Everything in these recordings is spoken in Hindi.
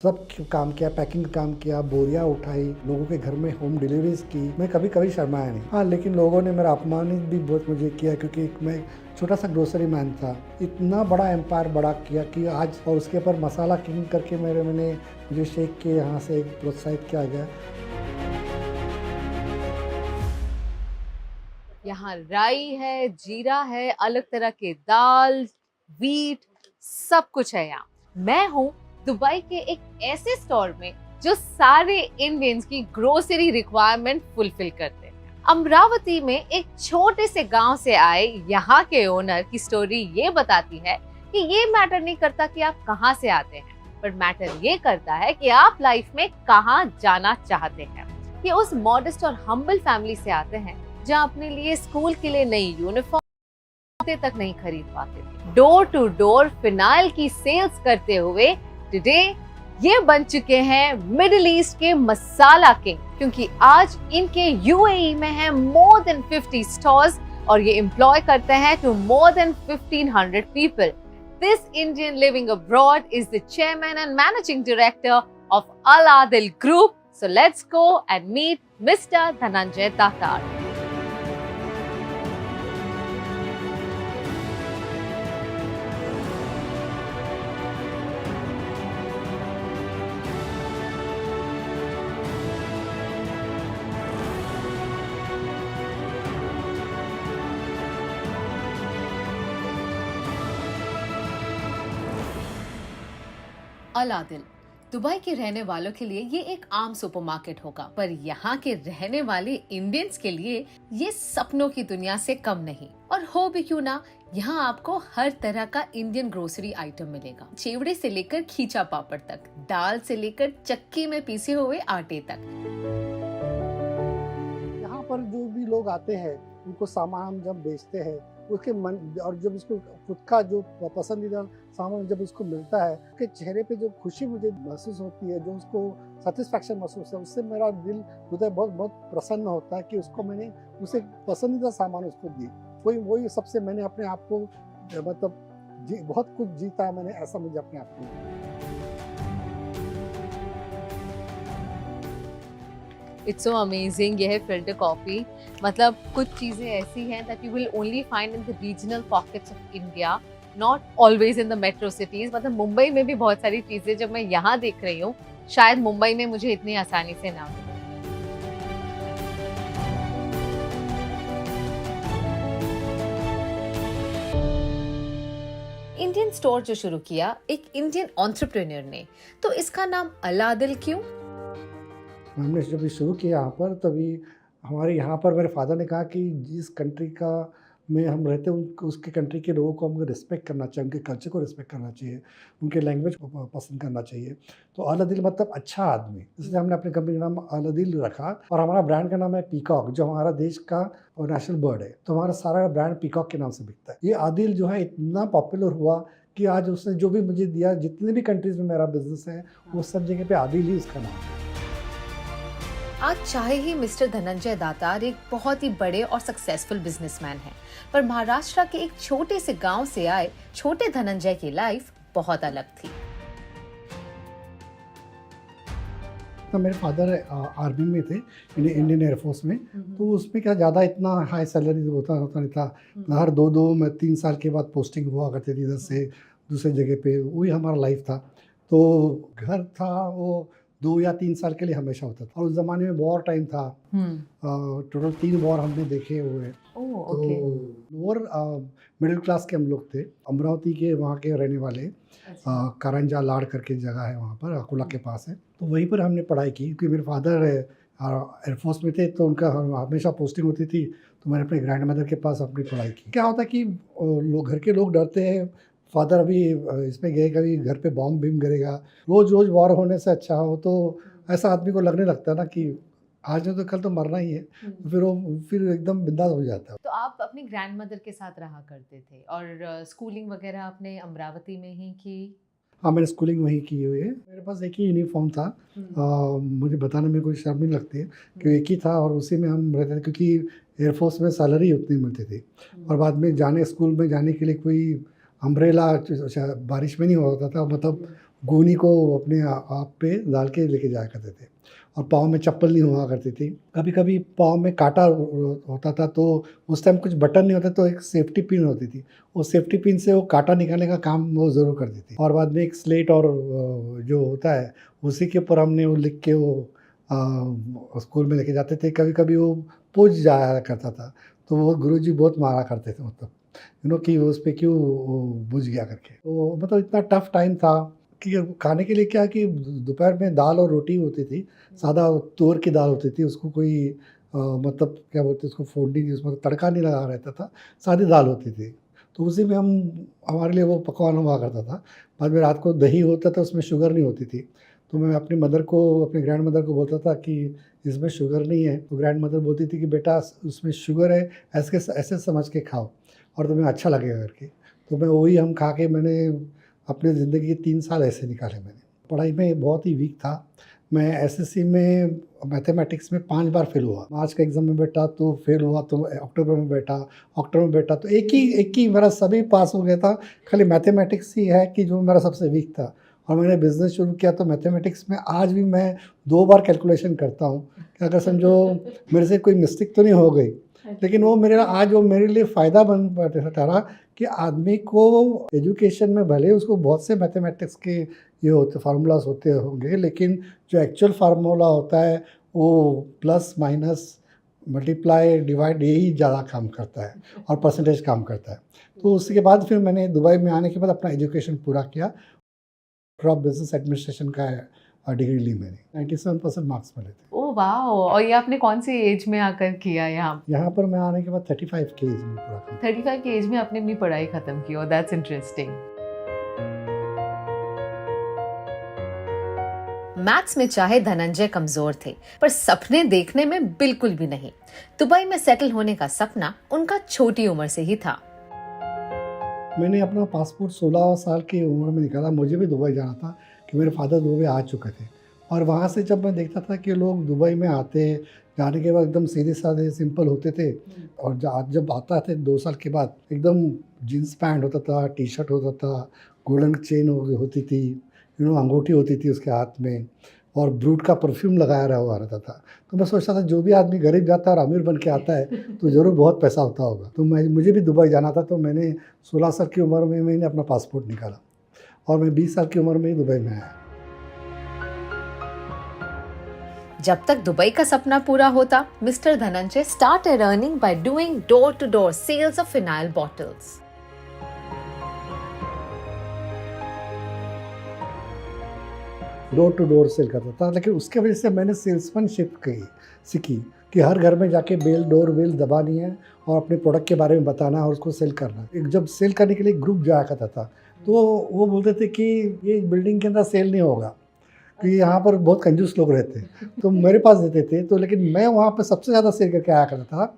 सब काम किया, पैकिंग का काम किया, बोरियां उठाई, लोगों के घर में होम डिलीवरीज की। मैं कभी कभी शर्माया नहीं। हाँ, लेकिन लोगों ने मेरा अपमानित भी बहुत मुझे किया, क्योंकि मैं छोटा सा ग्रोसरी मैन था। इतना बड़ा एम्पायर बड़ा किया कि आज, और उसके ऊपर मसाला किंग करके मैंने मुझे शेख के यहाँ से प्रोत्साहित किया गया। यहाँ राई है, जीरा है, अलग तरह के दाल, वीट, सब कुछ है यहाँ। मैं हूँ दुबई के एक ऐसे स्टोर में जो सारे इंडियंस की ग्रोसरी रिक्वायरमेंट फुलफिल करते हैं। अमरावती में एक छोटे से गांव से आए यहाँ के ओनर की स्टोरी ये बताती है कि ये मैटर नहीं करता कि आप कहाँ से आते हैं, पर मैटर ये करता है कि आप लाइफ में कहाँ जाना चाहते हैं। ये उस मॉडेस्ट और हम्बल फैमिली से आते हैं जहाँ अपने लिए स्कूल के लिए नई यूनिफॉर्म तक नहीं खरीद पाते थे। डोर टू डोर फिनाइल की सेल्स करते हुए टुडे ये बन चुके हैं मिडिल ईस्ट के मसाला किंग, क्योंकि आज इनके यूएई में है मोर देन 50 स्टोर्स और ये एम्प्लॉय करते हैं to more than 1500 people. This Indian living abroad is the chairman and managing director of Al Adil group. So let's go and meet Mr. Dhananjay Datar. Al Adil Dubai के रहने वालों के लिए ये एक आम सुपरमार्केट होगा, पर यहाँ के रहने वाले इंडियंस के लिए ये सपनों की दुनिया से कम नहीं। और हो भी क्यों ना, यहाँ आपको हर तरह का इंडियन ग्रोसरी आइटम मिलेगा। चेवड़े से लेकर खींचा पापड़ तक, दाल से लेकर चक्की में पीसे हुए आटे तक। यहाँ पर जो भी लोग आते हैं, उनको सामान हम जब बेचते हैं, उसके मन, और जब उसको खुद का जो पसंदीदा सामान जब उसको मिलता है, उसके चेहरे पे जो खुशी मुझे महसूस होती है, जो उसको सेटिस्फैक्शन महसूस है, उससे मेरा दिल हृदय बहुत बहुत प्रसन्न होता है कि उसको मैंने उसे पसंदीदा सामान उसको दी। वही सबसे मैंने अपने आप को मतलब बहुत कुछ जीता मैंने, ऐसा मुझे अपने आप को। It's so amazing. ये है फिल्टर कॉफी। मतलब कुछ चीजें ऐसी हैं that you will only find in the regional pockets of India, not always in the metro cities. मतलब मुंबई में भी बहुत सारी चीजें जब मैं यहाँ देख रही हूँ, शायद मुंबई में मुझे इतनी आसानी से ना मिले। इंडियन स्टोर जो शुरू किया एक इंडियन एंटरप्रेन्योर ने, तो इसका नाम अल आदिल क्यों? हमने जब ये शुरू किया यहाँ पर, तभी हमारे यहाँ पर मेरे फादर ने कहा कि जिस कंट्री का में हम रहते हैं, उसके कंट्री के लोगों को हमको रिस्पेक्ट करना चाहिए, उनके कल्चर को रिस्पेक्ट करना चाहिए, उनके लैंग्वेज को पसंद करना चाहिए। तो अल आदिल मतलब अच्छा आदमी, इसलिए हमने अपनी कंपनी का नाम अल आदिल रखा। और हमारा ब्रांड का नाम है पीकॉक, जो हमारा देश का नेशनल बर्ड है। तो हमारा सारा ब्रांड पीकॉक के नाम से बिकता है। ये आदिल जो है इतना पॉपुलर हुआ कि आज उसने जो भी मुझे दिया, जितने भी कंट्रीज में मेरा बिजनेस है, वो सब जगह पे आदिल ही उसका नाम है। आज चाहे ही मिस्टर धनंजय दातार एक बहुत ही बड़े और सक्सेसफुल बिजनेसमैन हैं, पर महाराष्ट्र के एक छोटे से गांव से आए छोटे धनंजय की लाइफ बहुत अलग थी। तो मेरे फादर आर्मी में थे, इंडियन एयरफोर्स में। तो उसमें क्या ज़्यादा इतना हाई सैलरी होता नहीं था। हर 2-3 साल के बाद पोस्टिंग हुआ करती थी इधर से दूसरे जगह पे, वही हमारा लाइफ था। तो घर था वो 2 या 3 साल के लिए हमेशा होता था। और उस ज़माने में वॉर टाइम था, टोटल 3 वॉर हमने देखे हुए हैं। तो लोअर मिडिल क्लास के हम लोग थे, अमरावती के वहाँ के रहने वाले। कारंजा लाड़ करके जगह है वहाँ पर, अकोला के पास है। तो वहीं पर हमने पढ़ाई की, क्योंकि मेरे फादर एयरफोर्स में थे, तो उनका हमेशा पोस्टिंग होती थी। तो मैंने अपने ग्रैंड मदर के पास अपनी पढ़ाई की। क्या होता कि लोग, घर के लोग डरते हैं, फादर अभी इसमें गए, कभी घर पे बॉम्ब बीम गिरेगा, रोज़ रोज़ वॉर होने से अच्छा हो। तो ऐसा आदमी को लगने लगता है ना कि आज नहीं तो कल तो मरना ही है। तो फिर एकदम बिंदास हो जाता है। तो आप अपनी ग्रैंड मदर के साथ रहा करते थे और स्कूलिंग वगैरह आपने अमरावती में ही की? हाँ, मैंने स्कूलिंग वहीं की हुई है। मेरे पास एक ही यूनिफॉर्म था। मुझे बताने में कोई शर्म नहीं लगती है कि एक ही था, और उसी में हम रहते थे, क्योंकि एयरफोर्स में सैलरी उतनी मिलती थी। और बाद में स्कूल में जाने के लिए कोई अम्ब्रेला बारिश में नहीं होता था, मतलब गोनी को अपने आप पे डाल के लेके जाया करते थे और पाँव में चप्पल नहीं हुआ करती थी। कभी कभी पाँव में कांटा होता था तो उस टाइम कुछ बटन नहीं होता तो एक सेफ्टी पिन होती थी, उस सेफ्टी पिन से वो कांटा निकालने का काम वो ज़रूर करती थी। और बाद में एक स्लेट और जो होता है उसी के ऊपर हमने वो लिख के वो स्कूल में लेके जाते थे। कभी कभी वो पूछ जाया करता था तो वो गुरुजी बहुत मारा करते थे, मतलब कि उस पर क्यों वो बुझ गया करके। तो मतलब इतना टफ टाइम था कि खाने के लिए क्या कि दोपहर में दाल और रोटी होती थी, सादा तूर की दाल होती थी, उसको कोई मतलब क्या बोलते हैं उसको फोड़नी, उसमें तड़का नहीं लगा रहता था, सादी दाल होती थी। तो उसी में हम हमारे लिए वो पकवान हुआ करता था। बाद में रात को दही होता था, उसमें शुगर नहीं होती थी, तो मैं अपनी मदर को, अपनी ग्रैंड मदर को बोलता था कि इसमें शुगर नहीं है, तो ग्रैंड मदर बोलती थी कि बेटा उसमें शुगर है, ऐसे ऐसे समझ के खाओ और तुम्हें अच्छा लगेगा करके। तो मैं वही हम खा के मैंने अपनी ज़िंदगी के 3 साल ऐसे निकाले मैंने। पढ़ाई में बहुत ही वीक था मैं। एसएससी में मैथमेटिक्स में 5 बार फेल हुआ। मार्च का एग्ज़ाम में बैठा तो फेल हुआ, तो अक्टूबर में बैठा तो एक ही मेरा सभी पास हो गया था। खाली मैथमेटिक्स ही है कि जो मेरा सबसे वीक था। और मैंने बिज़नेस शुरू किया तो मैथमेटिक्स में आज भी मैं 2 बार कैलकुलेशन करता हूँ कि अगर समझो मेरे से कोई मिस्टेक तो नहीं हो गई, लेकिन वो मेरे लिए फ़ायदा बन ठहरा कि आदमी को एजुकेशन में भले उसको बहुत से मैथमेटिक्स के ये होते फार्मूलाज होते होंगे, लेकिन जो एक्चुअल फार्मूला होता है वो प्लस माइनस मल्टीप्लाई डिवाइड यही ज़्यादा काम करता है और परसेंटेज काम करता है। तो उसके बाद फिर मैंने दुबई में आने के बाद अपना एजुकेशन पूरा किया। ड्रॉप बिजनेस एडमिनिस्ट्रेशन का डिग्री ली मैंने, 97% मार्क्स मिले थे। ओह वाह! और ये आपने कौन सी एज में आकर किया यहाँ? यहाँ पर मैं आने के बाद 35 की एज में पूरा किया। 35 की एज में आपने अपनी पढ़ाई खत्म की, और दैट्स इंटरेस्टिंग। मैथ्स में चाहे धनंजय कमजोर थे, पर सपने देखने में बिल्कुल भी नहीं। दुबई में सेटल होने का सपना उनका छोटी उम्र से ही था। मैंने अपना पासपोर्ट 16 साल की उम्र में निकाला। मुझे भी दुबई जाना था कि मेरे फादर दुबई आ चुके थे, और वहाँ से जब मैं देखता था कि लोग दुबई में आते, जाने के बाद एकदम सीधे साधे सिंपल होते थे, और जब आता थे 2 साल के बाद एकदम जीन्स पैंट होता था, टी शर्ट होता था, गोल्डन चेन होती थी, अंगूठी होती थी उसके हाथ में, और ब्रूट का परफ्यूम लगाया रहा हुआ रहता था। तो मैं सोचता था जो भी आदमी गरीब जाता है और अमीर बन के आता है तो ज़रूर बहुत पैसा होता होगा। तो मुझे भी दुबई जाना था, तो मैंने 16 साल की उम्र में मैंने अपना पासपोर्ट निकाला और मैं 20 साल की उम्र में ही दुबई में आया। जब तक दुबई का सपना पूरा होता, mister Dhananjay started earning by doing door-to-door sales of phenyl bottles. Door to door sale करता था, लेकिन उसके वजह से मैंने सेल्समैनशिप सीखी कि हर घर में जाके डोर बेल दबानी है और अपने प्रोडक्ट के बारे में बताना है और उसको सेल करना है। जब सेल करने के लिए ग्रुप जाया करता था तो वो बोलते थे कि ये बिल्डिंग के अंदर सेल नहीं होगा कि यहाँ पर बहुत कंजूस लोग रहते हैं, तो मेरे पास देते थे। तो लेकिन मैं वहाँ पर सबसे ज़्यादा सेल करके आया करता था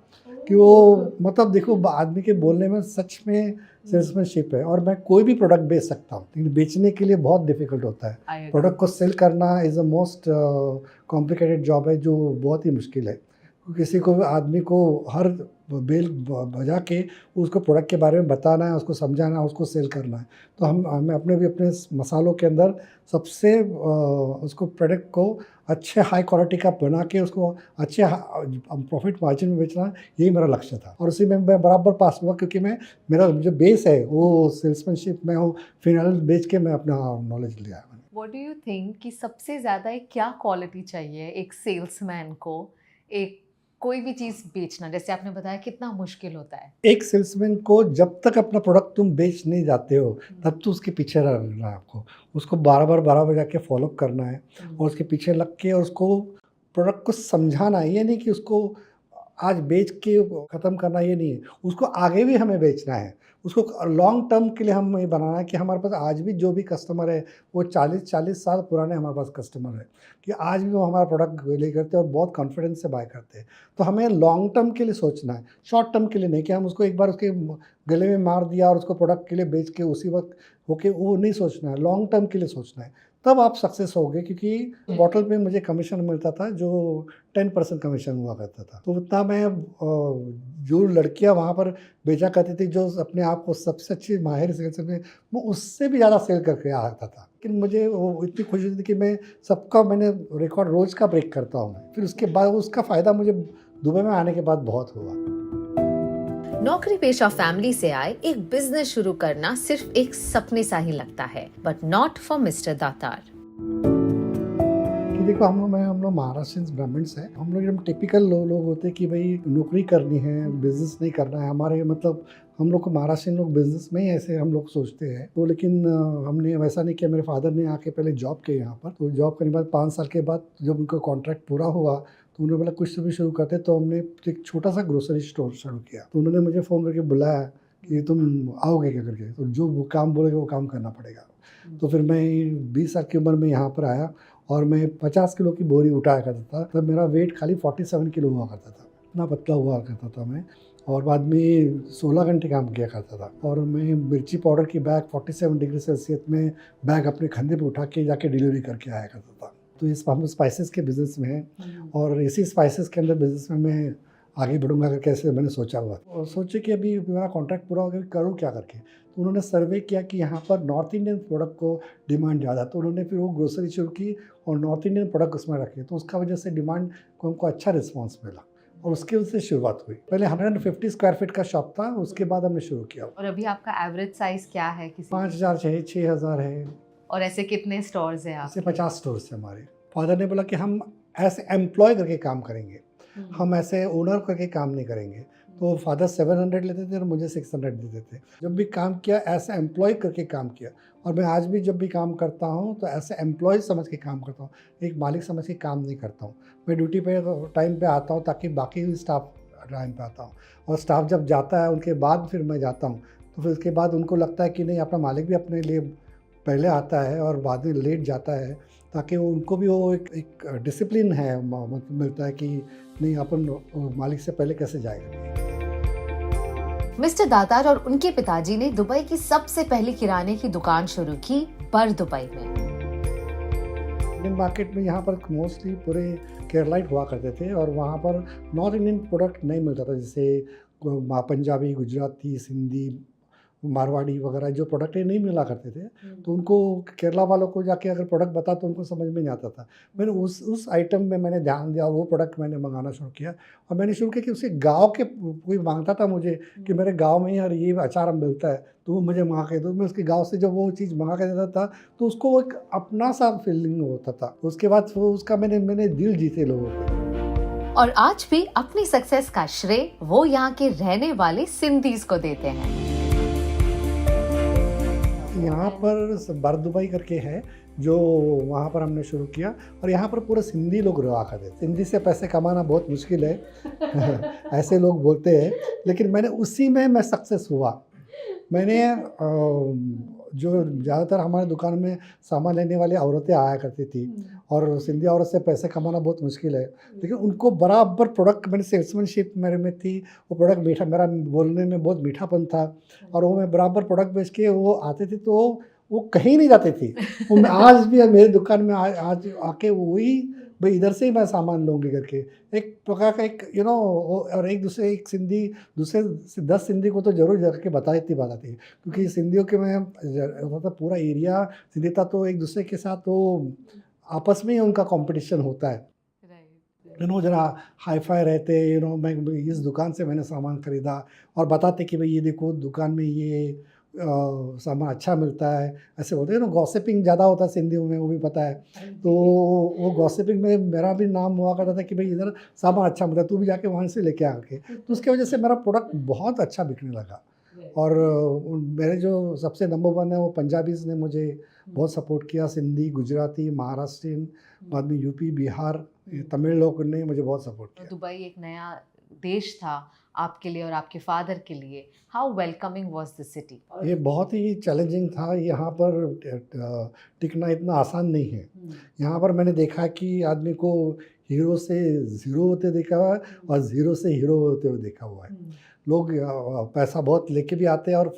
कि वो मतलब देखो आदमी के बोलने में सच में सेल्समैनशिप है। और मैं कोई भी प्रोडक्ट बेच सकता हूँ, लेकिन बेचने के लिए बहुत डिफिकल्ट होता है। प्रोडक्ट को सेल करना is a most complicated job है, जो बहुत ही मुश्किल है। किसी को आदमी को हर बेल बजा के उसको प्रोडक्ट के बारे में बताना है, उसको समझाना है, उसको सेल करना है। तो हमें अपने मसालों के अंदर सबसे उसको प्रोडक्ट को अच्छे हाई क्वालिटी का बना के उसको अच्छे प्रॉफिट मार्जिन में बेचना, यही मेरा लक्ष्य था। और उसी में मैं बराबर पास हुआ, क्योंकि मेरा जो बेस है वो सेल्समैनशिप में हो, फिनाइल बेच के मैं अपना नॉलेज लिया। What do you think कि सबसे ज़्यादा क्या क्वालिटी चाहिए एक सेल्समैन को, एक कोई भी चीज़ बेचना? जैसे आपने बताया कितना मुश्किल होता है। एक सेल्समैन को जब तक अपना प्रोडक्ट तुम बेच नहीं जाते हो तब तो उसके पीछे रहना है आपको, उसको बार बार जाके फॉलो करना है और उसके पीछे लग के और उसको प्रोडक्ट को समझाना है। ये नहीं कि उसको आज बेच के ख़त्म करना, ये नहीं है, उसको आगे भी हमें बेचना है। उसको लॉन्ग टर्म के लिए हम ये बनाना है कि हमारे पास आज भी जो भी कस्टमर है वो 40 साल पुराने हमारे पास कस्टमर है, कि आज भी वो हमारा प्रोडक्ट ले करते हैं और बहुत कॉन्फिडेंस से बाय करते हैं। तो हमें लॉन्ग टर्म के लिए सोचना है, शॉर्ट टर्म के लिए नहीं कि हम उसको एक बार उसके गले में मार दिया और उसको प्रोडक्ट के लिए बेच के उसी वक्त होके, वो नहीं सोचना है, लॉन्ग टर्म के लिए सोचना है, तब आप सक्सेस होगे। क्योंकि बॉटल पे मुझे कमीशन मिलता था जो 10% कमीशन हुआ करता था, तो उतना मैं जो लड़कियां वहाँ पर बेचा करती थी, जो अपने आप को सबसे अच्छी माहिर सेल्स में, वो उससे भी ज़्यादा सेल करके आता था। लेकिन मुझे वो इतनी खुशी होती थी कि मैं सबका मैंने रिकॉर्ड रोज़ का ब्रेक करता हूँ। फिर उसके बाद उसका फ़ायदा मुझे दुबई में आने के बाद बहुत हुआ। नौकरी पेशा फैमिली से आए एक बिजनेस शुरू करना सिर्फ एक सपने सा ही लगता है, बट नॉट फॉर मिस्टर दातार। कि देखो हम लोग महाराष्ट्रियंस ब्राह्मण्स हैं। हम लोग एकदम टिपिकल लोग होते हैं कि भाई नौकरी करनी है, बिजनेस नहीं करना है। हमारे मतलब हम लोग को महाराष्ट्रियन लोग बिजनेस में ही ऐसे हम लोग सोचते हैं। तो लेकिन हमने वैसा नहीं किया। मेरे फादर ने आके पहले जॉब की यहाँ पर, तो जॉब करने के बाद 5 साल के बाद जब उनका कॉन्ट्रैक्ट पूरा हुआ तो उन्होंने बोला कुछ तो भी शुरू करते। तो हमने एक छोटा सा ग्रोसरी स्टोर शुरू किया। तो उन्होंने मुझे फ़ोन करके बुलाया कि तुम आओगे क्या करके, तो जो वो काम बोलेगे वो काम करना पड़ेगा। तो फिर मैं 20 साल की उम्र में यहाँ पर आया और मैं 50 किलो की बोरी उठाया करता था। तब मेरा वेट खाली 47 किलो हुआ करता था, इतना पतला हुआ करता था मैं। और बाद में 16 घंटे काम किया करता था। और मैं मिर्ची पाउडर की बैग 47 डिग्री सेल्सियस में बैग अपने कंधे पे उठा के जाके डिलीवरी करके आया करता था। तो इस हम स्पाइसेस के बिज़नेस में हैं और इसी स्पाइसेस के अंदर बिज़नेस में मैं आगे बढ़ूंगा अगर कैसे मैंने सोचा हुआ। और सोचे कि अभी मेरा कॉन्ट्रैक्ट पूरा हो गया, करूँ क्या करके। तो उन्होंने सर्वे किया कि यहाँ पर नॉर्थ इंडियन प्रोडक्ट को डिमांड ज़्यादा, तो उन्होंने फिर वो ग्रोसरी शुरू की और नॉर्थ इंडियन प्रोडक्ट उसमें रखे। तो उसका वजह से डिमांड को हमको अच्छा रिस्पॉन्स मिला और उसके उससे शुरुआत हुई। पहले 150 स्क्वायर फीट का शॉप था, उसके बाद हमने शुरू किया। और अभी आपका एवरेज साइज क्या है? 5000 है, 6000 है। और ऐसे कितने स्टोर्स हैं ऐसे 50 स्टोर्स हैं हमारे। फादर ने बोला कि हम ऐसे एम्प्लॉय करके काम करेंगे, हम ऐसे ओनर करके काम नहीं करेंगे। तो फादर 700 लेते थे और मुझे 600 देते थे। जब भी काम किया ऐसे एम्प्लॉय करके काम किया। और मैं आज भी जब भी काम करता हूँ तो ऐसे एम्प्लॉय समझ के काम करता हूँ, एक मालिक समझ के काम नहीं करता हूँ। मैं ड्यूटी पे टाइम पे आता हूँ ताकि बाकी स्टाफ टाइम पे आता हूँ। और स्टाफ जब जाता है उनके बाद फिर मैं जाता हूँ, तो फिर उसके बाद उनको लगता है कि नहीं, अपना मालिक भी अपने लिए पहले आता है और बाद में लेट जाता है, ताकि वो उनको भी वो एक डिसिप्लिन है मिलता है कि नहीं, अपन मालिक से पहले कैसे जाएगा। मिस्टर दातार और उनके पिताजी ने दुबई की सबसे पहली किराने की दुकान शुरू की बर दुबई में। इंडियन मार्केट में यहाँ पर मोस्टली पूरे केरलाइट हुआ करते थे और वहाँ पर नॉर्थ इंडियन प्रोडक्ट नहीं मिलता था, जैसे पंजाबी, गुजराती, सिंधी, मारवाड़ी वगैरह जो प्रोडक्ट है नहीं मिला करते थे। तो उनको केरला वालों को जाके अगर प्रोडक्ट बता तो उनको समझ में नहीं आता था। मैंने उस आइटम में मैंने ध्यान दिया, वो प्रोडक्ट मैंने मंगाना शुरू किया। और मैंने शुरू किया कि उसे गांव के कोई मांगता था मुझे कि मेरे गांव में यार ये अचार मिलता है, तो वो मुझे मंगा के दो। मैं उसके गांव से जब वो चीज़ मंगा के देता था तो उसको एक अपना सा फीलिंग होता था। उसके बाद वो उसका मैंने दिल जीते लोगों के। और आज भी अपनी सक्सेस का श्रेय वो यहाँ के रहने वाले सिंधीज को देते हैं। यहाँ पर बर दुबई करके है जो वहाँ पर हमने शुरू किया और यहाँ पर पूरे सिंधी लोग रहा करते हैं। सिंधी से पैसे कमाना बहुत मुश्किल है ऐसे लोग बोलते हैं, लेकिन मैंने उसी में मैं सक्सेस हुआ। मैंने जो ज़्यादातर हमारे दुकान में सामान लेने वाली औरतें आया करती थी और सिंधी औरत से पैसे कमाना बहुत मुश्किल है, लेकिन उनको बराबर प्रोडक्ट, मैंने सेल्समैनशिप मेरे में थी, वो प्रोडक्ट मीठा, मेरा बोलने में बहुत मीठापन था और वो मैं बराबर प्रोडक्ट बेच के वो आते थे तो वो कहीं नहीं जाते थे। वो आज भी मेरे दुकान में आज आके वही भाई इधर से ही मैं सामान लूँगी करके एक प्रकार का एक और एक दूसरे एक सिंधी दूसरे 10 सिंधी को तो जरूर जाके बताती बात आती है, क्योंकि सिंधियों के में मतलब पूरा एरिया सिंधी था, तो एक दूसरे के साथ तो आपस में ही उनका कंपटीशन होता है। जरा हाई फाई रहते, मैं इस दुकान से मैंने सामान खरीदा और बताते कि भाई ये देखो दुकान में ये सामान अच्छा मिलता है, ऐसे बोलते हैं गॉसिपिंग ज़्यादा होता है सिंधियों में, वो भी पता है। तो वो गॉसिपिंग में मेरा भी नाम हुआ करता था कि भाई इधर सामान अच्छा मिलता है, तू भी जाके वहाँ से लेके आके। तो उसकी वजह से मेरा प्रोडक्ट बहुत अच्छा बिकने लगा। और मेरे जो सबसे नंबर 1 है वो पंजाबीज़ ने मुझे बहुत सपोर्ट किया, सिंधी, गुजराती, महाराष्ट्रियन, बाद में यूपी, बिहार, तमिल लोग ने मुझे बहुत सपोर्ट किया। दुबई एक नया देश था आपके लिए और आपके फादर के लिए। How welcoming was the city? ये बहुत ही चैलेंजिंग था। यहाँ पर टिकना इतना आसान नहीं है। यहाँ पर मैंने देखा कि आदमी को हीरो से ज़ीरो होते देखा हुआ है और ज़ीरो से हीरो होते हुए देखा हुआ है। लोग पैसा बहुत लेके भी आते हैं और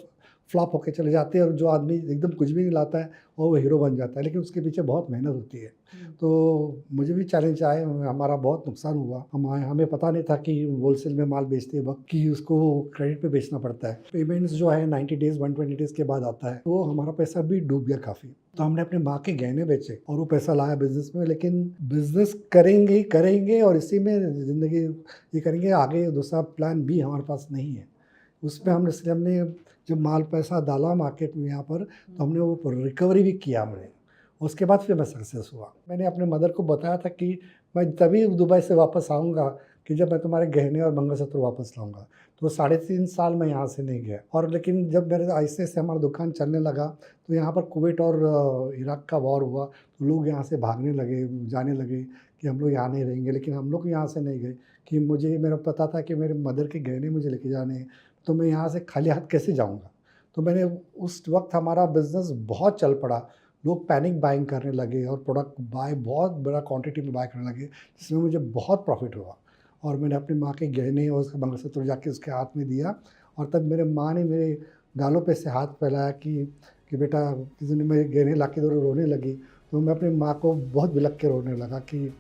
फ्लॉप होके चले जाते हैं, और जो आदमी एकदम कुछ भी नहीं लाता है और वो हीरो बन जाता है, लेकिन उसके पीछे बहुत मेहनत होती है। तो मुझे भी चैलेंज आए, हमारा बहुत नुकसान हुआ। हमें पता नहीं था कि होलसेल में माल बेचते वक्त कि उसको क्रेडिट पे बेचना पड़ता है। पेमेंट्स जो है 90 डेज़ 120 डेज़ के बाद आता है, तो हमारा पैसा भी डूब गया काफ़ी। तो हमने अपने माँ के गहने बेचे और वो पैसा लाया बिजनेस में। लेकिन बिजनेस करेंगे ही करेंगे और इसी में ज़िंदगी ये करेंगे, आगे दूसरा प्लान भी हमारे पास नहीं है। उसमें हमने जब माल पैसा डाला मार्केट में यहाँ पर, तो हमने वो रिकवरी भी किया हमने। उसके बाद फिर मैं सक्सेस हुआ। मैंने अपने मदर को बताया था कि मैं तभी दुबई से वापस आऊँगा कि जब मैं तुम्हारे गहने और मंगलसूत्र वापस लाऊंगा। तो 3.5 साल मैं यहाँ से नहीं गया। और लेकिन जब मेरे ऐसे से हमारा दुकान चलने लगा, तो यहाँ पर कुवैत और इराक का वॉर हुआ, तो लोग यहाँ से भागने लगे, जाने लगे कि हम लोग यहाँ नहीं रहेंगे। लेकिन हम लोग यहाँ से नहीं गए कि मेरा पता था कि मेरे मदर के गहने मुझे लेके जाने हैं, तो मैं यहाँ से खाली हाथ कैसे जाऊँगा। तो मैंने उस वक्त हमारा बिज़नेस बहुत चल पड़ा। लोग पैनिक बाइंग करने लगे और प्रोडक्ट बहुत बड़ा क्वांटिटी में बाय करने लगे, जिसमें मुझे बहुत प्रॉफिट हुआ। और मैंने अपनी माँ के गहने और उसका मंगलसूत्र जाके उसके हाथ में दिया, और तब मेरे माँ ने मेरे गालों पे से हाथ फैलाया कि बेटा किसी ने मेरे गहने ला के दो, रोने लगी। तो मैं अपनी माँ को बहुत बिलख के रोने लगा कि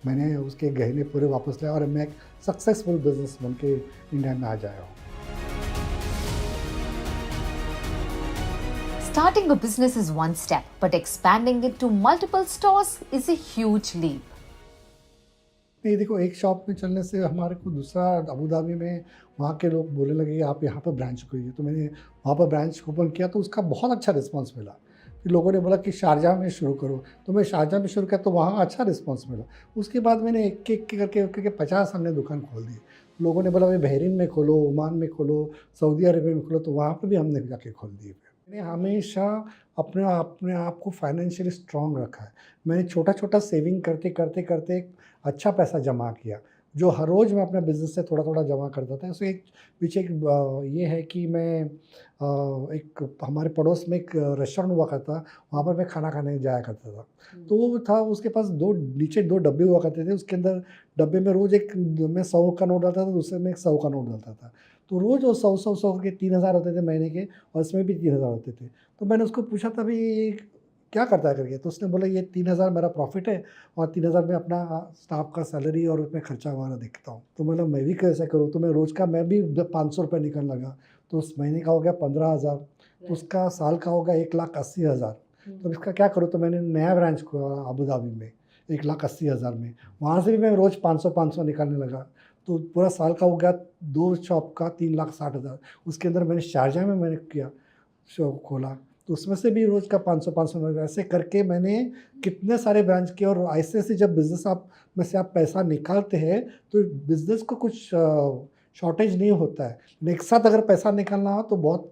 मैंने उसके गहने पूरे वापस लाए और मैं एक सक्सेसफुल बिजनेस बन के इंडिया में आ जाया हूँ। Starting a business is one step, but expanding it to multiple stores is a huge leap. नहीं देखो, एक शॉप में चलने से हमारे को दूसरा अबू धाबी में वहाँ के लोग बोलने लगे कि आप यहाँ पर ब्रांच खोलिए। तो मैंने वहाँ पर ब्रांच ओपन किया, तो उसका बहुत अच्छा रिस्पांस मिला। फिर लोगों ने बोला कि शारजाह में शुरू करो, तो मैं शारजाह में शुरू किया, तो वहाँ अच्छा रिस्पांस मिला। उसके बाद मैंने एक एक करके 50 हमने दुकान खोल दी। लोगों ने बोला भाई बहरीन में खोलो, ओमान में खोलो, सऊदी अरेबिया में खोलो, तो वहाँ पर भी हमने जाके खोल दिए। मैंने हमेशा अपने आप को फाइनेंशियली स्ट्रॉन्ग रखा है। मैंने छोटा छोटा सेविंग करते करते एक अच्छा पैसा जमा किया, जो हर रोज़ मैं अपने बिज़नेस से थोड़ा थोड़ा जमा करता था। उसके पीछे एक ये है कि मैं एक हमारे पड़ोस में एक रेस्टोरेंट हुआ करता, वहाँ पर मैं खाना खाने जाया करता था। तो वो था, उसके पास नीचे 2 डब्बे हुआ करते थे। उसके अंदर डब्बे में रोज़ मैं 100 का नोट डालता था, दूसरे में एक 100 का नोट डालता था। तो रोज़ वो 100 के 3,000 होते थे महीने के, और इसमें भी 3,000 होते थे। तो मैंने उसको पूछा था भाई ये क्या करता है करके, तो उसने बोला ये 3,000 मेरा प्रॉफिट है और 3,000 में अपना स्टाफ का सैलरी और उसमें खर्चा वगैरह देखता हूँ। तो मतलब मैं भी कैसे करूँ, तो मैं रोज़ का मैं भी 500 रुपये निकलने लगा, तो उस महीने का हो गया 15,000, तो उसका साल का होगा 1,80,000। तो इसका क्या करूँ, तो मैंने नया ब्रांच खोला अबू धाबी में 1,80,000 में। वहाँ से भी मैं रोज़ 500 निकालने लगा, तो पूरा साल का हो गया 2 शॉप का 3,60,000। उसके अंदर मैंने शारजाह में किया शॉप खोला, तो उसमें से भी रोज़ का 500 ऐसे करके मैंने कितने सारे ब्रांच किए। और ऐसे जब बिज़नेस में से आप पैसा निकालते हैं, तो बिज़नेस को कुछ शॉर्टेज नहीं होता है। एक साथ अगर पैसा निकालना हो तो बहुत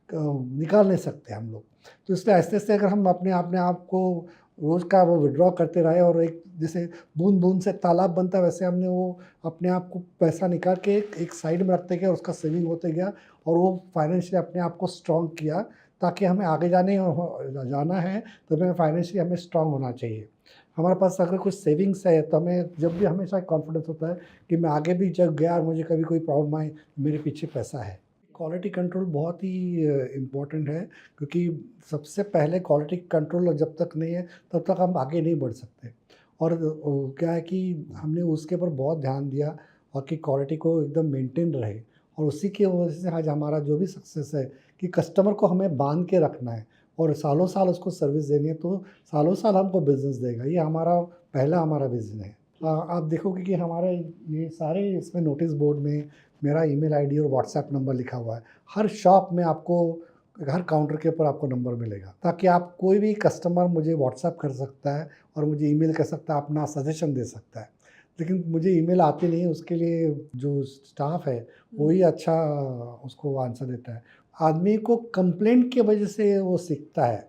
निकाल नहीं सकते हम लोग। तो इसलिए ऐसे अगर हम अपने आप को रोज़ का वो विड्रॉ करते रहे, और एक जैसे बूंद बूंद से तालाब बनता है, वैसे हमने वो अपने आप को पैसा निकाल के एक साइड में रखते गया, उसका सेविंग होते गया, और वो फाइनेंशियली अपने आप को स्ट्रॉन्ग किया, ताकि हमें आगे जाना है तो हमें फाइनेंशियली हमें स्ट्रॉन्ग होना चाहिए। हमारे पास अगर कुछ सेविंग्स है, तो हमें जब भी हमेशा कॉन्फिडेंस होता है कि मैं आगे भी जब गया और मुझे कभी कोई प्रॉब्लम आए, मेरे पीछे पैसा है। क्वालिटी कंट्रोल बहुत ही इम्पोर्टेंट है, क्योंकि सबसे पहले क्वालिटी कंट्रोल जब तक नहीं है, तब तक हम आगे नहीं बढ़ सकते। और क्या है कि हमने उसके ऊपर बहुत ध्यान दिया, और कि क्वालिटी को एकदम मेंटेन रहे, और उसी की वजह से आज हमारा जो भी सक्सेस है कि कस्टमर को हमें बांध के रखना है और सालों साल उसको सर्विस देनी है, तो सालों साल हमको बिज़नेस देगा। ये हमारा विज़न है। आप देखोगे कि हमारे ये सारे इसमें नोटिस बोर्ड में मेरा ईमेल आईडी और व्हाट्सएप नंबर लिखा हुआ है। हर शॉप में आपको, हर काउंटर के ऊपर आपको नंबर मिलेगा, ताकि आप कोई भी कस्टमर मुझे व्हाट्सएप कर सकता है और मुझे ईमेल कर सकता है, अपना सजेशन दे सकता है। लेकिन मुझे ईमेल आती नहीं है, उसके लिए जो स्टाफ है वही अच्छा उसको आंसर देता है। आदमी को कंप्लेंट की वजह से वो सीखता है,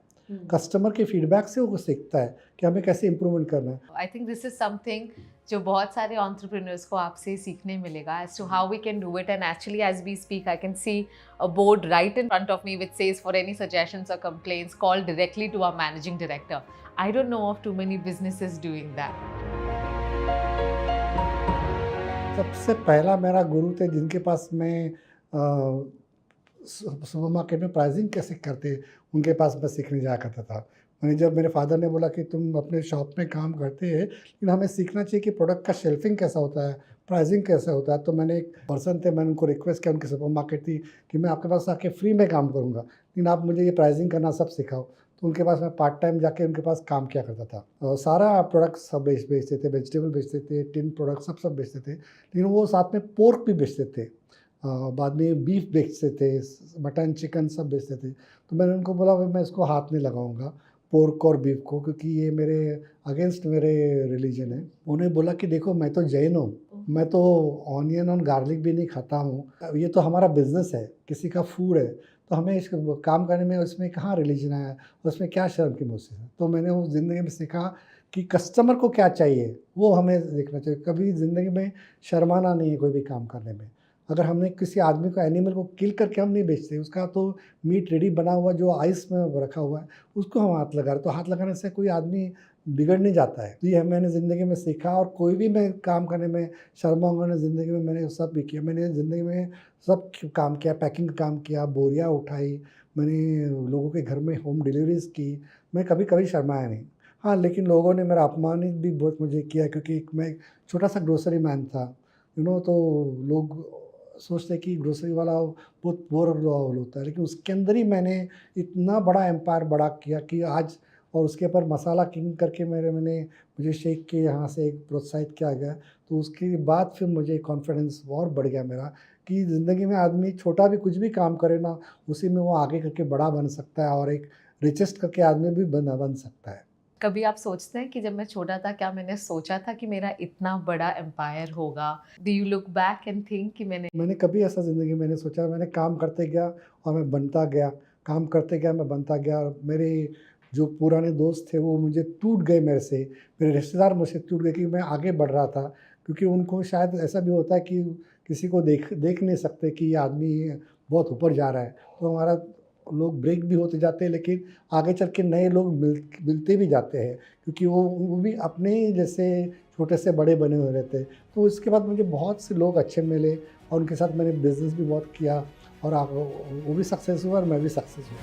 कस्टमर के फीडबैक से वो सीखता है कि हमें कैसे इम्प्रूवमेंट करना है। I think this is something जो बहुत सारे एंटरप्रेन्योर्स को आपसे सीखने मिलेगा as to how we can do it. And actually as we speak I can see a board right in front of me which says for any suggestions और complaints call directly to our managing director. I don't know of too many businesses doing that. सबसे पहला मेरा गुरु थे, जिनके पास मैं सुपर मार्केट में प्राइसिंग कैसे करते हैं, उनके पास मैं सीखने जाया करता था। मैंने जब मेरे फादर ने बोला कि तुम अपने शॉप में काम करते हैं, लेकिन हमें सीखना चाहिए कि प्रोडक्ट का शेल्फिंग कैसा होता है, प्राइसिंग कैसे होता है। तो मैंने एक पर्सन थे, मैंने उनको रिक्वेस्ट किया, उनकी सुपर मार्केट थी, कि मैं आपके पास आके फ्री में काम करूँगा, लेकिन आप मुझे ये प्राइसिंग करना सब सिखाओ। तो उनके पास मैं पार्ट टाइम जाके उनके पास काम किया करता था। सारा प्रोडक्ट सब बेचते थे, वेजिटेबल बेचते थे, टिन प्रोडक्ट सब बेचते थे, लेकिन वो साथ में पोर्क भी बेचते थे। बाद में बीफ बेचते थे, मटन चिकन सब बेचते थे। तो मैंने उनको बोला भाई मैं इसको हाथ नहीं लगाऊंगा, पोर्क और बीफ को, क्योंकि ये मेरे अगेंस्ट मेरे रिलीजन है। उन्हें बोला कि देखो मैं तो जैन हूँ, मैं तो ऑनियन और गार्लिक भी नहीं खाता हूँ, ये तो हमारा बिजनेस है, किसी का फूड है, तो हमें इस काम करने में उसमें कहाँ रिलीजन है, उसमें क्या शर्म की मुझसे है। तो मैंने उस ज़िंदगी में सीखा कि कस्टमर को क्या चाहिए वो हमें देखना चाहिए। कभी ज़िंदगी में शर्माना नहीं है कोई भी काम करने में। अगर हमने किसी आदमी को, एनिमल को किल करके हम नहीं बेचते, उसका तो मीट रेडी बना हुआ जो आइस में रखा हुआ है उसको हम हाथ लगा रहे, तो हाथ लगाने से कोई आदमी बिगड़ नहीं जाता है। तो ये मैंने ज़िंदगी में सीखा, और कोई भी मैं काम करने में शर्माऊंगा नहीं। ज़िंदगी में मैंने सब भी किया, मैंने ज़िंदगी में सब काम किया, पैकिंग काम किया, बोरियाँ उठाई, मैंने लोगों के घर में होम डिलीवरीज़ की, मैं कभी कभी शर्माया नहीं। हाँ, लेकिन लोगों ने मेरा अपमानित भी बहुत मुझे किया, क्योंकि मैं एक छोटा सा ग्रोसरी मैन था, तो लोग सोचते हैं कि ग्रोसरी वाला बहुत बोर होता है, लेकिन उसके अंदर ही मैंने इतना बड़ा एम्पायर बड़ा किया कि आज, और उसके ऊपर मसाला किंग करके मैंने मुझे शेख के यहाँ से एक प्रोत्साहित किया गया। तो उसके बाद फिर मुझे कॉन्फिडेंस और बढ़ गया मेरा, कि ज़िंदगी में आदमी छोटा भी कुछ भी काम करे ना, उसी में वो आगे करके बड़ा बन सकता है, और एक रिचेस्ट करके आदमी भी बन सकता है। कभी आप सोचते हैं कि जब मैं छोटा था क्या मैंने सोचा था कि मेरा इतना बड़ा एम्पायर होगा? Do you look back and think कि मैंने कभी ऐसा ज़िंदगी में नहीं सोचा। मैंने काम करते गया और मैं बनता गया, काम करते गया मैं बनता गया। और मेरे जो पुराने दोस्त थे वो मुझे टूट गए मेरे से, मेरे रिश्तेदार मुझसे टूट गए, कि मैं आगे बढ़ रहा था। क्योंकि उनको शायद ऐसा भी होता है कि किसी को देख देख नहीं सकते कि ये आदमी बहुत ऊपर जा रहा है, तो हमारा लोग ब्रेक भी होते जाते हैं, लेकिन आगे चल के नए लोग मिलते भी जाते हैं, क्योंकि वो भी अपने ही जैसे छोटे से बड़े बने हुए रहते हैं। तो इसके बाद मुझे बहुत से लोग अच्छे मिले, और उनके साथ मैंने बिज़नेस भी बहुत किया, और वो भी सक्सेस हुआ और मैं भी सक्सेस हुआ।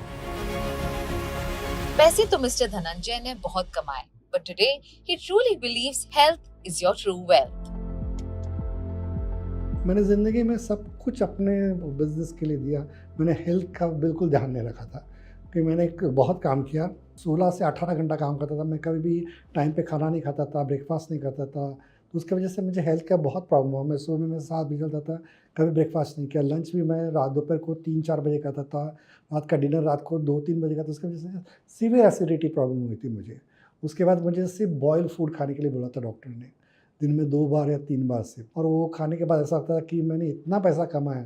वैसे तो मिस्टर धनंजय ने बहुत कमाए, but today he truly believes health is your true wealth. मैंने ज़िंदगी में सब कुछ अपने बिज़नेस के लिए दिया। मैंने हेल्थ का बिल्कुल ध्यान नहीं रखा था, कि मैंने बहुत काम किया, 16 से 18 घंटा काम करता था। मैं कभी भी टाइम पे खाना नहीं खाता था, ब्रेकफास्ट नहीं करता था। तो उसकी वजह से मुझे हेल्थ का बहुत प्रॉब्लम हुआ। मैं सुबह में 7 बजे चलता था, कभी ब्रेकफास्ट नहीं किया। लंच भी मैं दोपहर को 3-4 बजे करता था, रात का डिनर रात को 2-3 बजे का। तो उसकी वजह से सीवियर एसिडिटी प्रॉब्लम हुई थी मुझे। उसके बाद मुझे सिर्फ बॉयल फूड खाने के लिए बोला था डॉक्टर ने, दिन में 2 बार या 3 बार सिर्फ। और वो खाने के बाद ऐसा लगता था कि मैंने इतना पैसा कमाया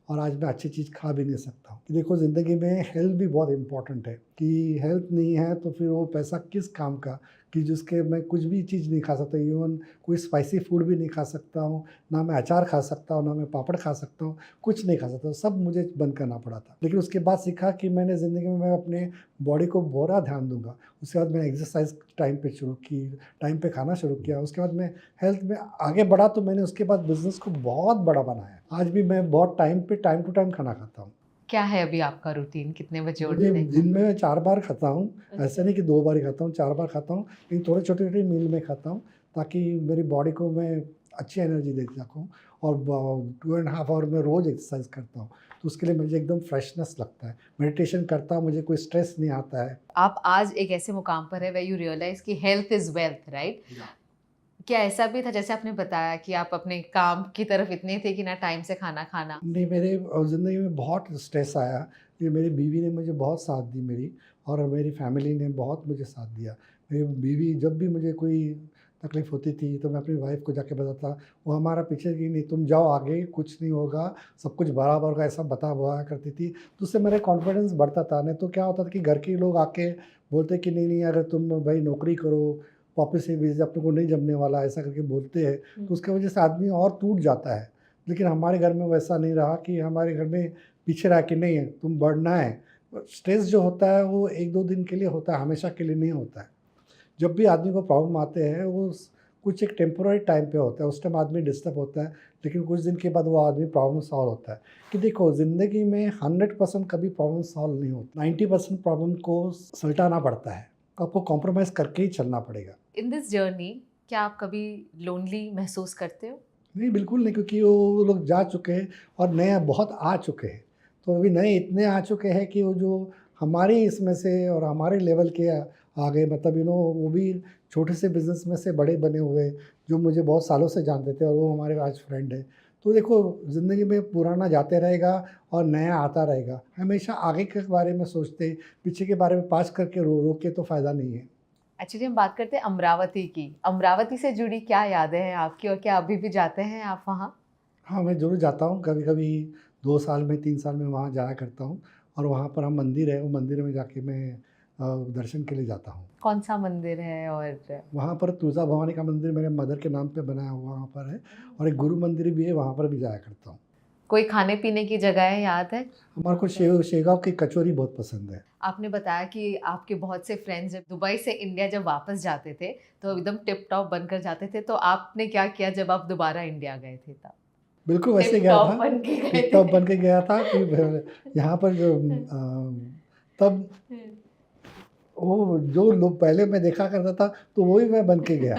और आज मैं अच्छी चीज़ खा भी नहीं सकता हूँ। कि देखो ज़िंदगी में हेल्थ भी बहुत इम्पोर्टेंट है, कि हेल्थ नहीं है तो फिर वो पैसा किस काम का, कि जिसके मैं कुछ भी चीज़ नहीं खा सकता, इवन कोई स्पाइसी फूड भी नहीं खा सकता हूँ, ना मैं अचार खा सकता हूँ, ना मैं पापड़ खा सकता हूँ, कुछ नहीं खा सकता, सब मुझे बंद करना पड़ा था। लेकिन उसके बाद सीखा कि मैंने ज़िंदगी में मैं अपने बॉडी को पूरा ध्यान दूंगा। उसके बाद मैंने एक्सरसाइज टाइम पे शुरू की, टाइम पे खाना शुरू किया। उसके बाद मैं हेल्थ में आगे बढ़ा, तो मैंने उसके बाद बिज़नेस को बहुत बड़ा बनाया। आज भी मैं बहुत टाइम टू टाइम खाना खाता हूँ। क्या है अभी आपका रूटीन? कितने बजे मुझे उठते हैं? दिन में मैं 4 बार खाता हूँ, ऐसा नहीं कि 2 बार ही खाता हूँ, 4 बार खाता हूँ, लेकिन थोड़े छोटे-छोटे मील में खाता हूँ, ताकि मेरी बॉडी को मैं अच्छी एनर्जी दे सकूँ। और 2.5 आवर में रोज़ एक्सरसाइज करता हूँ, तो उसके लिए मुझे एकदम फ्रेशनेस लगता है। मेडिटेशन करता हूँ, मुझे कोई स्ट्रेस नहीं आता है। आप आज एक ऐसे मुकाम पर है where you realize कि हेल्थ इज वेल्थ, राइट? क्या ऐसा भी था जैसे आपने बताया कि आप अपने काम की तरफ इतने थे कि ना टाइम से खाना खाना? नहीं, मेरे ज़िंदगी में बहुत स्ट्रेस आया, कि मेरी बीवी ने मुझे बहुत साथ दी मेरी, और मेरी फैमिली ने बहुत मुझे साथ दिया। मेरी बीवी जब भी मुझे कोई तकलीफ़ होती थी तो मैं अपनी वाइफ़ को जाके बताता, वो हमारा पीछे कि नहीं तुम जाओ आगे, कुछ नहीं होगा, सब कुछ बराबर होगा, ऐसा बताया करती थी। तो उससे मेरा कॉन्फिडेंस बढ़ता था। नहीं तो क्या होता था कि घर के लोग आके बोलते कि नहीं अगर तुम भाई नौकरी करो, वापस से वीज़ा अपने को नहीं जमने वाला, ऐसा करके बोलते हैं, तो उसकी वजह से आदमी और टूट जाता है। लेकिन हमारे घर में वैसा नहीं रहा, कि हमारे घर में पीछे रहा कि नहीं है तुम बढ़ना है। स्ट्रेस जो होता है वो 1-2 दिन के लिए होता है, हमेशा के लिए नहीं होता है। जब भी आदमी को प्रॉब्लम आते हैं, वो कुछ एक टेम्पोररी टाइम पे होता है, उस टाइम आदमी डिस्टर्ब होता है, लेकिन कुछ दिन के बाद वो आदमी प्रॉब्लम सॉल्व होता है। कि देखो ज़िंदगी में 100% कभी प्रॉब्लम सॉल्व नहीं होता, 90% प्रॉब्लम को सुलझाना पड़ता है, आपको कॉम्प्रोमाइज़ करके ही चलना पड़ेगा। इन दिस जर्नी क्या आप कभी लोनली महसूस करते हो? नहीं, बिल्कुल नहीं, क्योंकि वो लोग जा चुके हैं और नए बहुत आ चुके हैं। तो अभी नए इतने आ चुके हैं कि वो जो हमारी इसमें से और हमारे लेवल के आ गए, मतलब वो भी छोटे से बिज़नेस में से बड़े बने हुए, जो मुझे बहुत सालों से जानते थे और वो हमारे आज फ्रेंड है। तो देखो, ज़िंदगी में पुराना जाते रहेगा और नया आता रहेगा। हमेशा आगे के बारे में सोचते, पीछे के बारे में पास करके रो के तो फ़ायदा नहीं है। एक्चुअली हम बात करते हैं अमरावती की। अमरावती से जुड़ी क्या यादें हैं आपकी और क्या अभी भी जाते हैं आप वहाँ? हाँ, मैं ज़रूर जाता हूँ, कभी-कभी 2 साल में 3 साल में वहाँ जाया करता हूँ और वहाँ पर हम मंदिर है, वो मंदिर में जाके मैं दर्शन के लिए जाता हूँ। कौन सा मंदिर है और वहाँ पर तुलजा भवानी का मंदिर मेरे मदर के नाम पे बनाया हुआ वहाँ पर है और एक गुरु मंदिर भी है, वहाँ पर भी जाया करता हूँ। कोई खाने पीने की जगह याद है? हमारे को शेगाव की कचौरी बहुत पसंद है। आपने बताया कि आपके बहुत से फ्रेंड्स जब दुबई से इंडिया जब वापस जाते थे तो एकदम टिप टॉप बनकर जाते थे, तो आपने क्या किया जब आप दोबारा इंडिया गए थे तब? बिल्कुल वैसे टिप गया टॉप था, बन के गए टिप टॉप थे। बन के गया था कि यहाँ पर जो तब वो जो लोग पहले मैं देखा करता था, तो वही मैं बन के गया।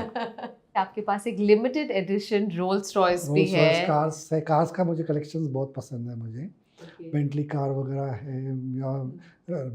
आपके पास एक लिमिटेड एडिशन रोल्स रॉयस भी रोल्स रॉयस है। कार्स है, कार्स का मुझे कलेक्शंस बहुत पसंद है मुझे। Okay. बेंटली कार वगैरह है या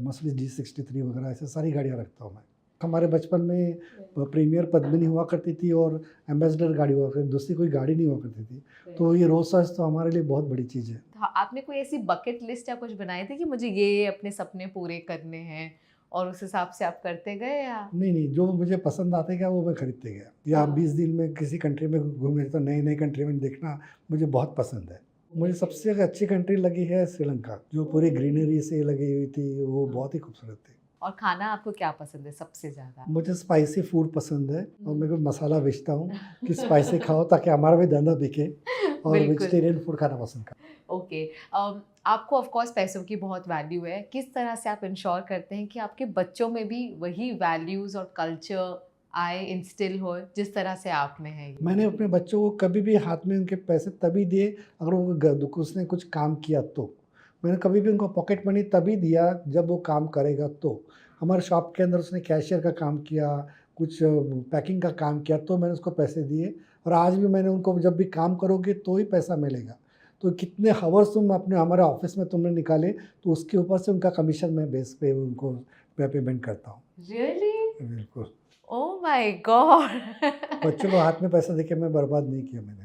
मर्सिडीज G63 वगैरह, ऐसे सारी गाड़ियाँ रखता हूँ मैं। हमारे बचपन में प्रीमियर पद्मिनी हुआ करती थी और एम्बेसडर गाड़ी हुआ करती, दूसरी कोई गाड़ी नहीं हुआ करती थी। तो ये रोल्स रॉयस तो हमारे लिए बहुत बड़ी चीज़ है। हाँ, आपने कोई ऐसी बकेट लिस्ट या कुछ बनाई थी कि मुझे ये अपने सपने पूरे करने हैं और उस हिसाब से आप करते गए या? नहीं, जो मुझे पसंद आते गया वो मैं खरीदते गया। या 20 दिन में किसी कंट्री में घूमने, तो नई-नई कंट्री में देखना मुझे बहुत पसंद है। मुझे सबसे अच्छी कंट्री लगी है श्रीलंका, जो पूरी ग्रीनरी से लगी हुई थी, वो बहुत ही खूबसूरत थी। और खाना आपको क्या पसंद है सबसे ज़्यादा? मुझे स्पाइसी फूड पसंद है और मैं कोई मसाला बेचता हूँ कि स्पाइसी खाओ ताकि हमारा भी धंधा बिके और बिल्कुल। वेजिटेरियन फूड खाना पसंद करता हूँ। ओके, आपको ऑफ कोर्स पैसों की बहुत वैल्यू है। किस तरह से आप इंश्योर करते हैं कि आपके बच्चों में भी वही वैल्यूज़ और कल्चर आए, इंस्टिल हो जिस तरह से आप में है ये? मैंने अपने बच्चों को कभी भी हाथ में उनके पैसे तभी दिए अगर उसने कुछ काम किया तो। मैंने कभी भी उनको पॉकेट मनी तभी दिया जब वो काम करेगा तो। हमारे शॉप के अंदर उसने कैशियर का काम किया, कुछ पैकिंग का काम किया, तो मैंने उसको पैसे दिए और आज भी मैंने उनको, जब भी काम करोगे तो ही पैसा मिलेगा। तो कितने हावर्स तुम अपने हमारे ऑफिस में तुमने निकाले, तो उसके ऊपर से उनका कमीशन मैं बेस पे उनको पेमेंट करता हूँ। रियली? बिल्कुल। Oh my God! बच्चों को हाथ में पैसा देके मैं बर्बाद नहीं किया मैंने।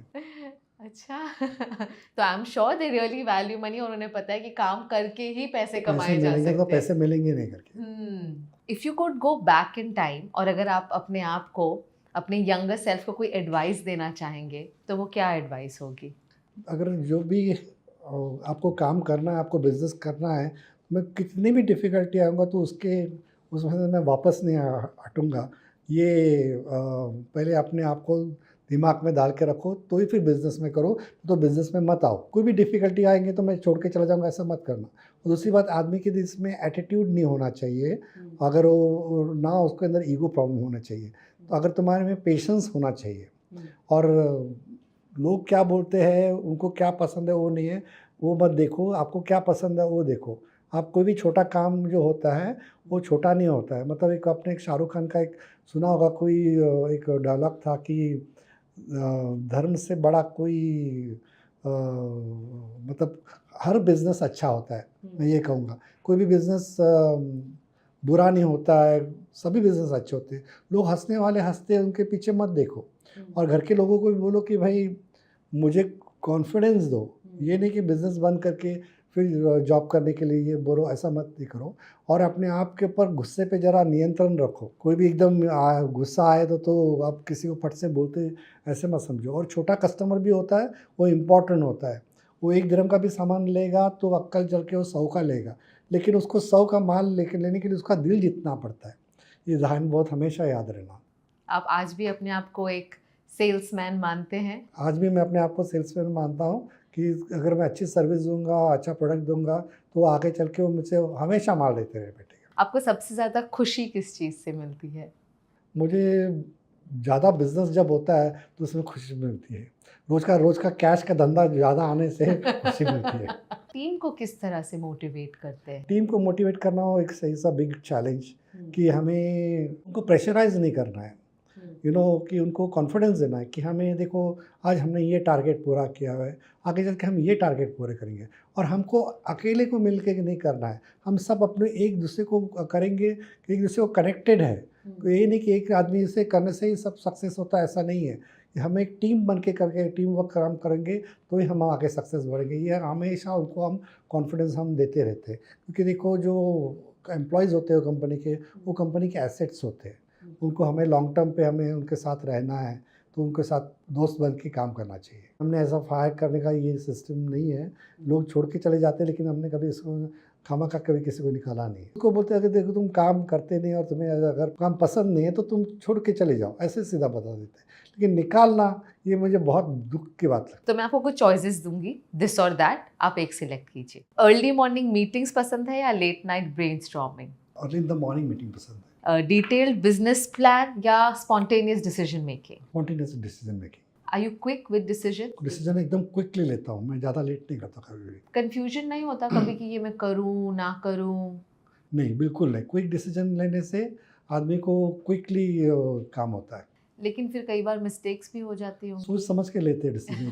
अच्छा। तो आई am sure they really value money और उन्हें पता है कि काम करके ही पैसे पैसे कमाए जा मिलेंगे तो सकते हैं। पैसे मिलेंगे नहीं करके। If you could go back in time और अगर आप अपने आप को, अपने यंगर सेल्फ को कोई एडवाइस देना चाहेंगे तो वो क्या एडवाइस होगी? अगर जो भी आपको काम करना है, आपको बिजनेस करना है, मैं कितनी भी डिफ़िकल्टी आऊँगा तो उसमें से मैं वापस नहीं हटूँगा। ये पहले अपने आप को दिमाग में डाल के रखो तो ही फिर बिज़नेस में करो, तो बिज़नेस में मत आओ। कोई भी डिफ़िकल्टी आएँगे तो मैं छोड़ के चला जाऊँगा, ऐसा मत करना। और दूसरी बात, आदमी के इसमें एटीट्यूड नहीं होना चाहिए, अगर वो ना उसके अंदर ईगो प्रॉब्लम होना चाहिए। तो अगर तुम्हारे में पेशेंस होना चाहिए और लोग क्या बोलते हैं, उनको क्या पसंद है वो नहीं है, वो मत देखो, आपको क्या पसंद है वो देखो। आप कोई भी छोटा काम जो होता है वो छोटा नहीं होता है। मतलब एक आपने एक शाहरुख खान का एक सुना होगा, कोई एक डायलॉग था कि धर्म से बड़ा कोई मतलब हर बिज़नेस अच्छा होता है, मैं ये कहूँगा। कोई भी बिज़नेस बुरा नहीं होता है, सभी बिज़नेस अच्छे होते हैं। लोग हँसने वाले हँसते हैं, उनके पीछे मत देखो। और घर के लोगों को भी बोलो कि भाई मुझे कॉन्फिडेंस दो, ये नहीं कि बिज़नेस बंद करके फिर जॉब करने के लिए ये बोलो, ऐसा मत नहीं करो। और अपने आप के ऊपर गुस्से पे ज़रा नियंत्रण रखो। कोई भी एकदम गुस्सा आए तो आप किसी को फट से बोलते ऐसे मत समझो। और छोटा कस्टमर भी होता है, वो इम्पोर्टेंट होता है। वो 1 दिरहम का भी सामान लेगा तो अक्कल चल के वो 100 का लेगा, लेकिन उसको 100 का माल लेने के लिए उसका दिल जीतना पड़ता है। ये ध्यान बहुत हमेशा याद रहना। आप आज भी अपने आप को एक सेल्समैन मानते हैं? आज भी मैं अपने आप को सेल्समैन मानता हूँ कि अगर मैं अच्छी सर्विस दूँगा, अच्छा प्रोडक्ट दूँगा, तो आगे चल के वो मुझसे हमेशा माल लेते रहे बेटे। आपको सबसे ज़्यादा खुशी किस चीज़ से मिलती है? मुझे ज़्यादा बिजनेस जब होता है तो उसमें खुशी मिलती है। रोज का कैश का धंधा ज़्यादा आने से खुशी मिलती है। टीम को किस तरह से मोटिवेट करते हैं? टीम को मोटिवेट करना हो एक सही सा बिग चैलेंज कि हमें उनको प्रेशराइज नहीं करना है, कि उनको कॉन्फिडेंस देना है कि हमें देखो आज हमने ये टारगेट पूरा किया है, आगे चल के हम ये टारगेट पूरे करेंगे, और हमको अकेले को मिल के नहीं करना है, हम सब अपने एक दूसरे को करेंगे कि एक दूसरे को कनेक्टेड है। तो ये नहीं कि एक आदमी से करने से ही सब सक्सेस होता है, ऐसा नहीं है। हम एक टीम बन के करके टीम वर्क काम करेंगे तो ही हम आगे सक्सेस बढ़ेंगे। ये हमेशा उनको हम कॉन्फिडेंस हम देते रहते हैं, क्योंकि देखो जो एम्प्लॉयज़ होते हैं कंपनी के, वो कंपनी के एसेट्स होते हैं, उनको हमें लॉन्ग टर्म पे हमें उनके साथ रहना है, तो उनके साथ दोस्त बन के काम करना चाहिए। हमने ऐसा फायर करने का ये सिस्टम नहीं है, लोग छोड़ के चले जाते हैं, लेकिन हमने कभी इसको खामा खा कभी किसी को निकाला नहीं। उसको बोलते हैं कि देखो तुम काम करते नहीं और तुम्हें अगर काम पसंद नहीं है तो तुम छोड़ के चले जाओ, ऐसे सीधा बता देते हैं। लेकिन निकालना ये मुझे बहुत दुख की बात लगती है। तो मैं आपको कुछ चॉइसेस दूंगी, दिस और दैट, आप एक सिलेक्ट कीजिए। अर्ली मॉर्निंग मीटिंग्स पसंद है या late night brainstorming? Early in the morning meeting पसंद है। डिटेल्ड बिजनेस प्लान या spontaneous decision making? Spontaneous decision making. Are you quick with decision? Decision एकदम क्विकली लेता हूँ मैं, ज़्यादा लेट नहीं करता कभी भी। कंफ्यूजन नहीं होता कभी कि ये मैं करूँ ना करूँ? नहीं, बिल्कुल नहीं। क्विक डिसीजन लेने से आदमी को क्विकली काम होता है। लेकिन फिर कई बार मिस्टेक्स भी हो जाती होंगी। सोच समझ के लेते हैं डिसीजन।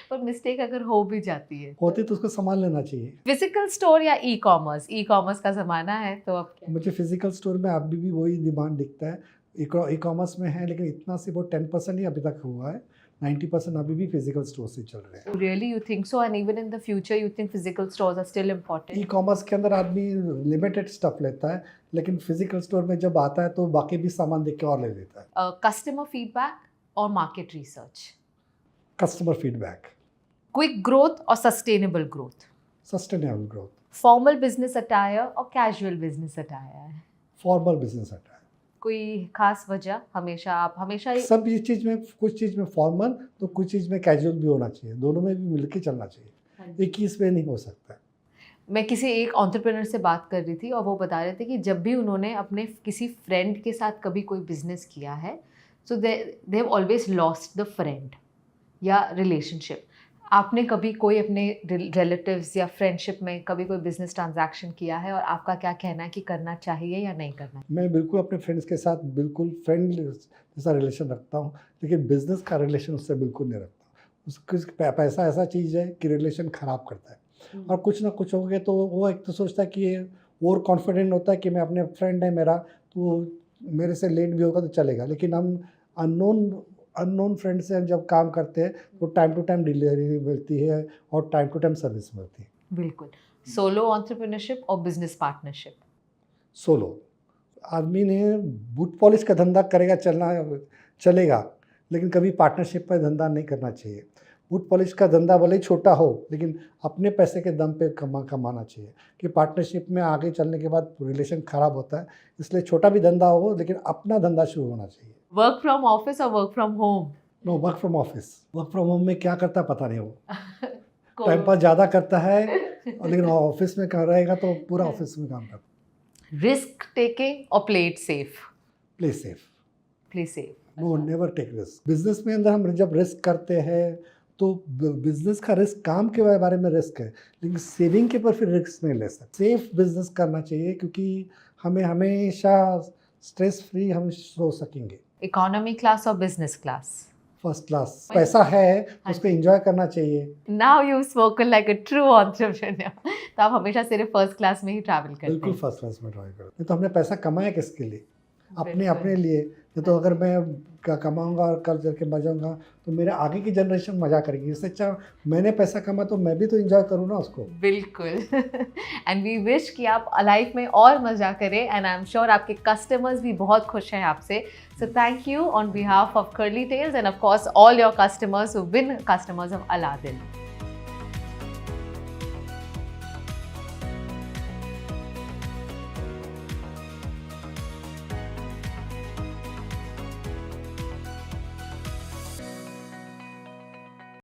पर मिस्टेक अगर हो भी जाती है होती तो उसको संभाल लेना चाहिए। फिजिकल स्टोर या ई कॉमर्स? ई कॉमर्स का ज़माना है तो अब क्या? मुझे फिजिकल स्टोर में अभी भी वही डिमांड दिखता है। ई कॉमर्स में है, लेकिन इतना सिर्फ वो 10% ही अभी तक हुआ है, 90% अभी भी फिजिकल स्टोर से चल रहे हैं। Really, you think so? And even in the future, you think physical stores are still important? E commerce के अंदर आदमी लिमिटेड स्टफ लेता है, लेकिन फिजिकल स्टोर में जब आता है तो बाकी भी सामान देख के और ले लेता है। Customer feedback or market research? Customer feedback. Quick growth or sustainable growth? Sustainable growth. Formal business attire or casual business attire? Formal business आता है। कोई खास वजह? आप हमेशा सब ये चीज़ में, कुछ चीज़ में फॉर्मल तो कुछ चीज़ में कैजुअल भी होना चाहिए, दोनों में भी मिलके चलना चाहिए। एक ही इसमें नहीं हो सकता। मैं किसी एक एंटरप्रेन्योर से बात कर रही थी और वो बता रहे थे कि जब भी उन्होंने अपने किसी फ्रेंड के साथ कभी कोई बिजनेस किया है, so they have always lost the friend या रिलेशनशिप। आपने कभी कोई अपने रिलेटिव्स या फ्रेंडशिप में कभी कोई बिजनेस ट्रांजैक्शन किया है, और आपका क्या कहना है कि करना चाहिए या नहीं करना? मैं बिल्कुल अपने फ्रेंड्स के साथ बिल्कुल फ्रेंड जैसा रिलेशन रखता हूँ, लेकिन बिजनेस का रिलेशन उससे बिल्कुल नहीं रखता। उसका पैसा ऐसा चीज़ है कि रिलेशन ख़राब करता है, और कुछ ना कुछ हो गया तो वो एक तो सोचता है कि ये ओवर कॉन्फिडेंट होता है कि मैं अपने फ्रेंड है मेरा, तो मेरे से लेट भी होगा तो चलेगा। लेकिन हम अननोन फ्रेंड से हम जब काम करते हैं तो टाइम टू टाइम डिलीवरी मिलती है और टाइम टू टाइम सर्विस मिलती है। बिल्कुल। सोलो एंटरप्रेन्योरशिप और बिजनेस पार्टनरशिप? सोलो। आदमी ने बूट पॉलिश का धंधा करेगा चलेगा, लेकिन कभी पार्टनरशिप पर धंधा नहीं करना चाहिए। बूट पॉलिश का धंधा भले ही छोटा हो, लेकिन अपने पैसे के दम पे कमाना चाहिए, कि पार्टनरशिप में आगे चलने के बाद रिलेशन ख़राब होता है। इसलिए छोटा भी धंधा हो, लेकिन अपना धंधा शुरू होना चाहिए। वर्क फ्रॉम ऑफिस और work from home? No, work from office. Work from home में क्या करता है पता नहीं, वो टाइम पास ज़्यादा करता है, लेकिन ऑफिस में रहेगा तो पूरा ऑफिस में काम करता है। रिस्क टेकिंग और play it safe? Play safe. Play safe. No, never take risk. Business में अंदर हम जब रिस्क करते हैं तो बिजनेस का रिस्क, काम के बारे में रिस्क है, लेकिन सेविंग के पर फिर रिस्क नहीं ले सकते। सेफ बिजनेस करना चाहिए, क्योंकि हमें हमेशा स्ट्रेस फ्री हम सो सकेंगे। इकोनॉमी क्लास और बिजनेस क्लास? First class. पैसा है तो उसको एंजॉय करना चाहिए। Now you spoken like a true entrepreneur. तो आप हमेशा सिर्फ फर्स्ट क्लास में ही ट्रैवल करते हैं? बिल्कुल फर्स्ट क्लास में ट्रैवल करते हैं। तो हमने पैसा कमाया किसके लिए? अपने लिए। तो अगर मैं कमाऊंगा और कल चल के मजाऊंगा तो मेरे आगे की जनरेशन मजा करेगी। इससे अच्छा मैंने पैसा कमा तो मैं भी तो एंजॉय करूँ ना उसको। बिल्कुल। एंड वी विश कि आप लाइफ में और मजा करें, एंड आई एम श्योर आपके कस्टमर्स भी बहुत खुश हैं आपसे। So thank you on behalf of curly tails and of course all your customers who been customers of Aladdin.